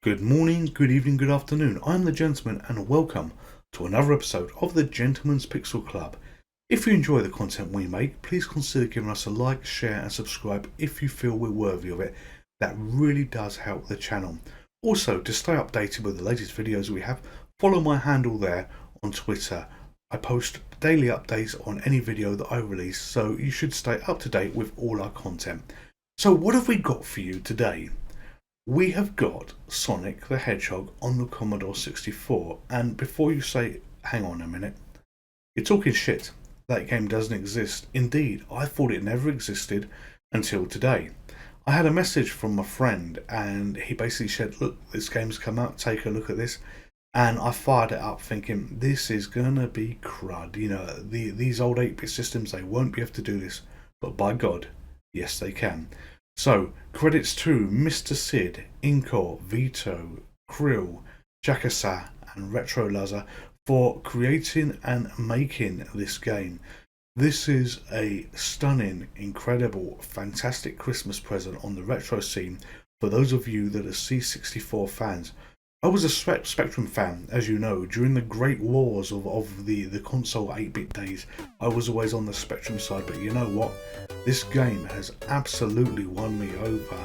Good morning, good evening, good afternoon. I'm the Gentleman and welcome to another episode of the Gentleman's Pixel Club. If you enjoy the content we make, please consider giving us a like, share and subscribe if you feel we're worthy of it. That really does help the channel. Also, to stay updated with the latest videos we have, follow my handle there on Twitter. I post daily updates on any video that I release, so you should stay up to date with all our content. So what have we got for you today? We have got Sonic the Hedgehog on the Commodore 64, and before you say, hang on a minute, you're talking shit, that game doesn't exist. Indeed, I thought it never existed until today. I had a message from a friend and he basically said, look, this game's come out, take a look at this. And I fired it up thinking, this is gonna be crud. You know, these old 8-bit systems, they won't be able to do this, but by God, yes they can. So, credits to Mr. Sid, Inkor, Vito, Krill, Jakasa and Retro Laza for creating and making this game. This is a stunning, incredible, fantastic Christmas present on the retro scene for those of you that are C64 fans. I was a Spectrum fan, as you know, during the great wars of the console 8-bit days. I was always on the Spectrum side, but you know what? This game has absolutely won me over.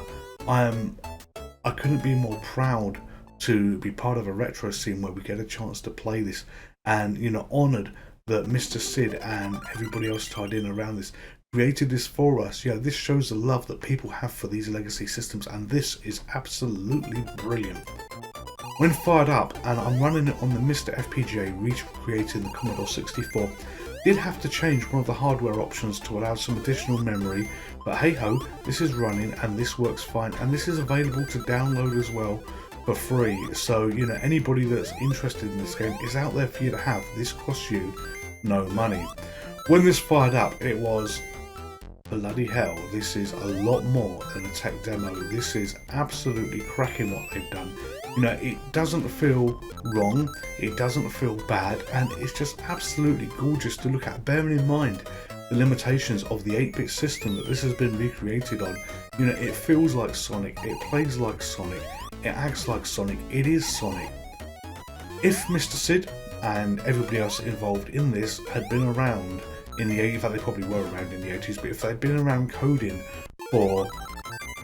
I couldn't be more proud to be part of a retro scene where we get a chance to play this, and you know, honoured that Mr. Sid and everybody else tied in around this created this for us. Yeah, this shows the love that people have for these legacy systems, and this is absolutely brilliant. When fired up, and I'm running it on the MiSTer FPGA recreating the Commodore 64, did have to change one of the hardware options to allow some additional memory, but hey ho, this is running and this works fine, and this is available to download as well for free. So you know, anybody that's interested in this game is out there for you to have. This costs you no money. When this fired up, it was bloody hell, this is a lot more than a tech demo. This is absolutely cracking what they've done. You know, it doesn't feel wrong, it doesn't feel bad, and it's just absolutely gorgeous to look at, bearing in mind the limitations of the 8-bit system that this has been recreated on. You know, it feels like Sonic, it plays like Sonic, it acts like Sonic, it is Sonic. If Mr. Sid and everybody else involved in this had been around in the 80s, in fact they probably were around in the 80s, but if they'd been around coding for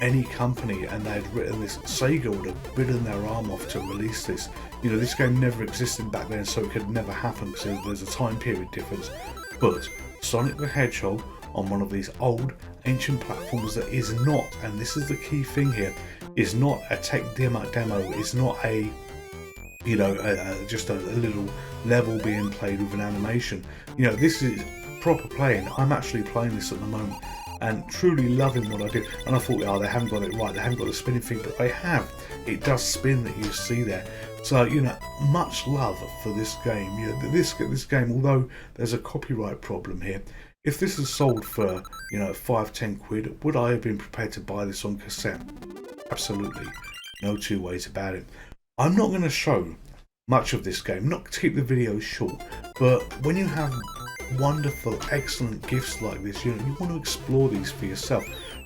any company and they had written this, Sega would have bitten their arm off to release this. You know, this game never existed back then, so it could never happen because there's a time period difference. But Sonic the Hedgehog on one of these old ancient platforms that is not, and this is the key thing here, is not a tech demo, is not a, you know, just a little level being played with an animation. You know, this is proper playing. I'm actually playing this at the moment and truly loving what I did. And I thought, oh, they haven't got it right, they haven't got the spinning thing, but they have. It does spin that you see there. So, you know, much love for this game. You know, this game, although there's a copyright problem here, if this is sold for, you know, 5-10 quid, would I have been prepared to buy this on cassette? Absolutely. No two ways about it. I'm not going to show much of this game, not to keep the video short, but when you have wonderful, excellent gifts like this, you know, you want to explore these for yourself.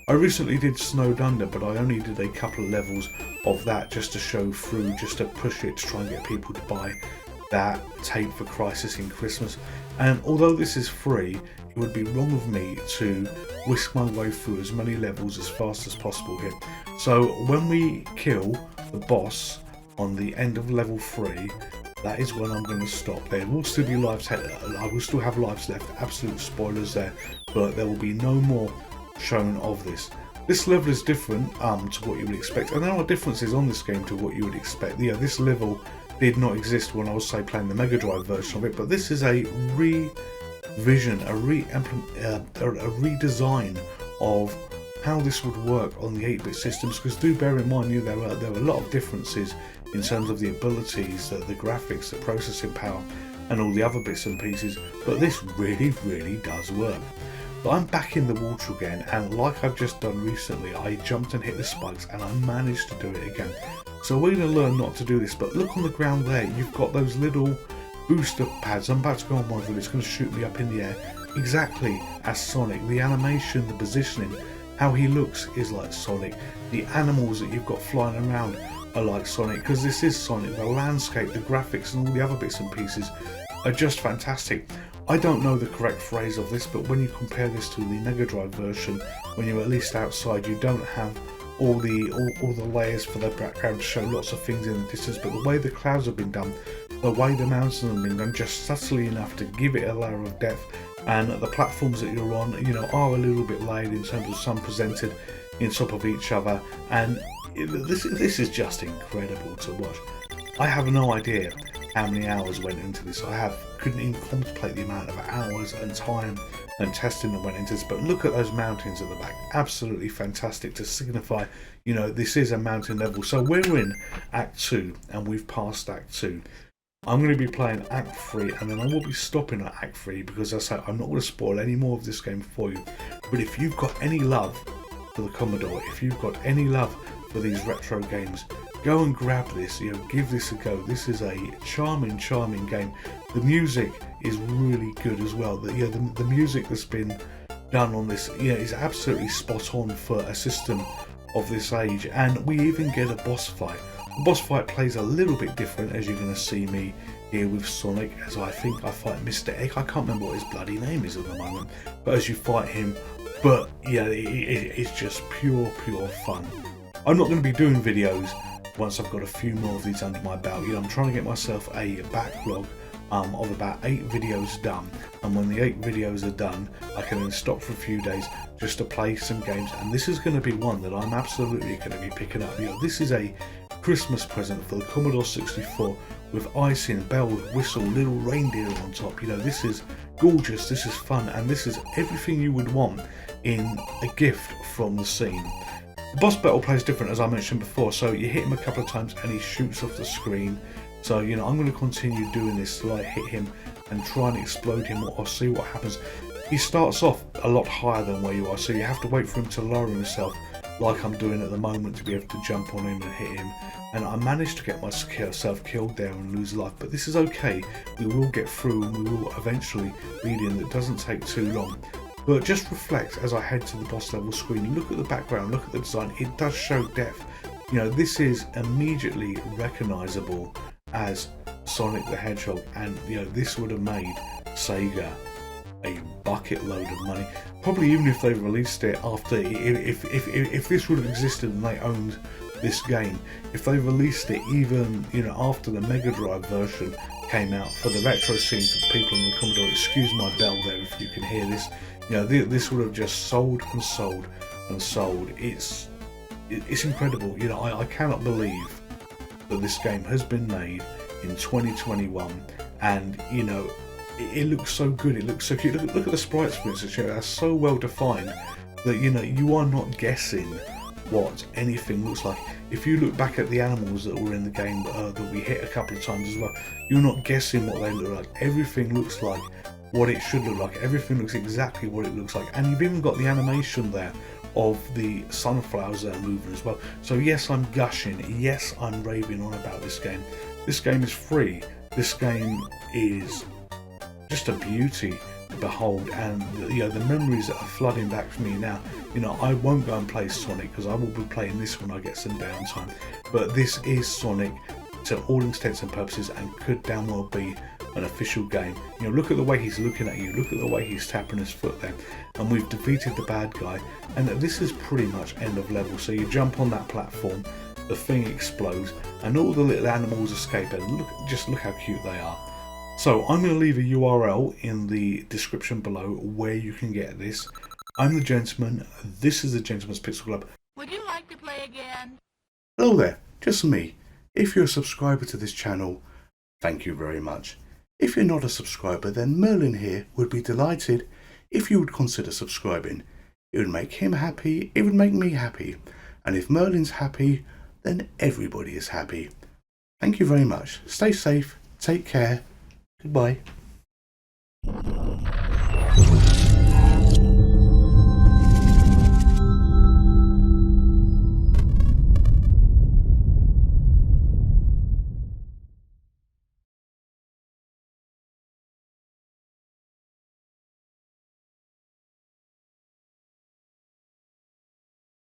I recently did Snowed Under, but I only did a couple of levels of that just to show through, just to push it, to try and get people to buy that tape for Crisis in Christmas. And although this is free, it would be wrong of me to whisk my way through as many levels as fast as possible here. So when we kill the boss on the end of level 3, that is when I'm going to stop. There will still be lives, I will still have lives left, absolute spoilers there, but there will be no more shown of this. This level is different to what you would expect, and there are differences on this game to what you would expect. Yeah, this level did not exist when I was, say, playing the Mega Drive version of it, but this is a revision, a redesign of how this would work on the 8-bit systems, because do bear in mind, there were a lot of differences in terms of the abilities, the graphics, the processing power and all the other bits and pieces, but this really does work. But I'm back in the water again, and like I've just done recently, I jumped and hit the spikes and I managed to do it again. So we're going to learn not to do this, but look on the ground there, you've got those little booster pads. I'm about to go on one of them, it's going to shoot me up in the air, exactly as Sonic. The animation, the positioning, how he looks is like Sonic. The animals that you've got flying around are like Sonic, because this is Sonic. The landscape, the graphics and all the other bits and pieces are just fantastic. I don't know the correct phrase of this, but when you compare this to the Mega Drive version, when you're at least outside, you don't have all the layers for the background to show lots of things in the distance, but the way the clouds have been done, the way the mountains have been done, just subtly enough to give it a layer of depth. And the platforms that you're on, you know, are a little bit layered in terms of some presented in top of each other, and this is just incredible to watch. I have no idea how many hours went into this. Couldn't even contemplate the amount of hours and time and testing that went into this. But look at those mountains at the back, absolutely fantastic to signify, you know, this is a mountain level. So we're in Act 2 and we've passed Act 2. I'm going to be playing Act 3 and then I will be stopping at Act 3 because as I say, I'm not going to spoil any more of this game for you. But if you've got any love for the Commodore, if you've got any love for these retro games, go and grab this, you know, give this a go. This is a charming game. The music is really good as well. The music that's been done on this, is absolutely spot on for a system of this age. And we even get a boss fight. The boss fight plays a little bit different, as you're going to see me here with Sonic, as I think I fight Mr. Egg. I can't remember what his bloody name is at the moment, but as you fight him, but yeah, it's just pure fun. I'm not going to be doing videos once I've got a few more of these under my belt. I'm trying to get myself a backlog of about 8 videos done, and when the 8 videos are done, I can then stop for a few days just to play some games, and this is going to be one that I'm absolutely going to be picking up. This is a Christmas present for the Commodore 64 with icing, bells, whistle, little reindeer on top. This is gorgeous, this is fun, and this is everything you would want in a gift from the scene. The boss battle plays different, as I mentioned before, so you hit him a couple of times and he shoots off the screen. So I'm going to continue doing this till I hit him and try and explode him, or see what happens. He starts off a lot higher than where you are, so you have to wait for him to lower himself like I'm doing at the moment to be able to jump on him and hit him. And I managed to get myself killed there and lose life, but this is okay. We will get through and we will eventually beat him. It doesn't take too long. But just reflect as I head to the boss level screen. Look at the background, look at the design. It does show depth. This is immediately recognisable as Sonic the Hedgehog, and this would have made Sega a bucket load of money. Probably even if they released it after, if this would have existed and they owned this game, if they released it even after the Mega Drive version came out for the retro scene for the people on the Commodore. Excuse my bell there if you can hear this. This would have just sold and sold and sold. It's incredible. I cannot believe that this game has been made in 2021, and it looks so good. It looks so cute. Look at the sprites, for instance. They're so well defined that you are not guessing what anything looks like. If you look back at the animals that were in the game that we hit a couple of times as well, you're not guessing what they look like. Everything looks like what it should look like. Everything looks exactly what it looks like, and you've even got the animation there of the sunflowers that are moving as well. So yes, I'm gushing, yes, I'm raving on about this game. This game is free. This game is just a beauty to behold, and the memories that are flooding back to me now. I won't go and play Sonic because I will be playing this when I get some downtime, but this is Sonic to all intents and purposes, and could damn well be an official game. Look at the way he's looking at you, look at the way he's tapping his foot there, and we've defeated the bad guy, and this is pretty much end of level. So you jump on that platform, the thing explodes, and all the little animals escape, and just look how cute they are. So I'm going to leave a URL in the description below where you can get this. I'm the Gentleman, this is the Gentleman's Pixel Club. Would you like to play again? Hello there, just me. If you're a subscriber to this channel, thank you very much. If you're not a subscriber, then Merlin here would be delighted if you would consider subscribing. It would make him happy, it would make me happy, and if Merlin's happy, then everybody is happy. Thank you very much. Stay safe, take care, goodbye.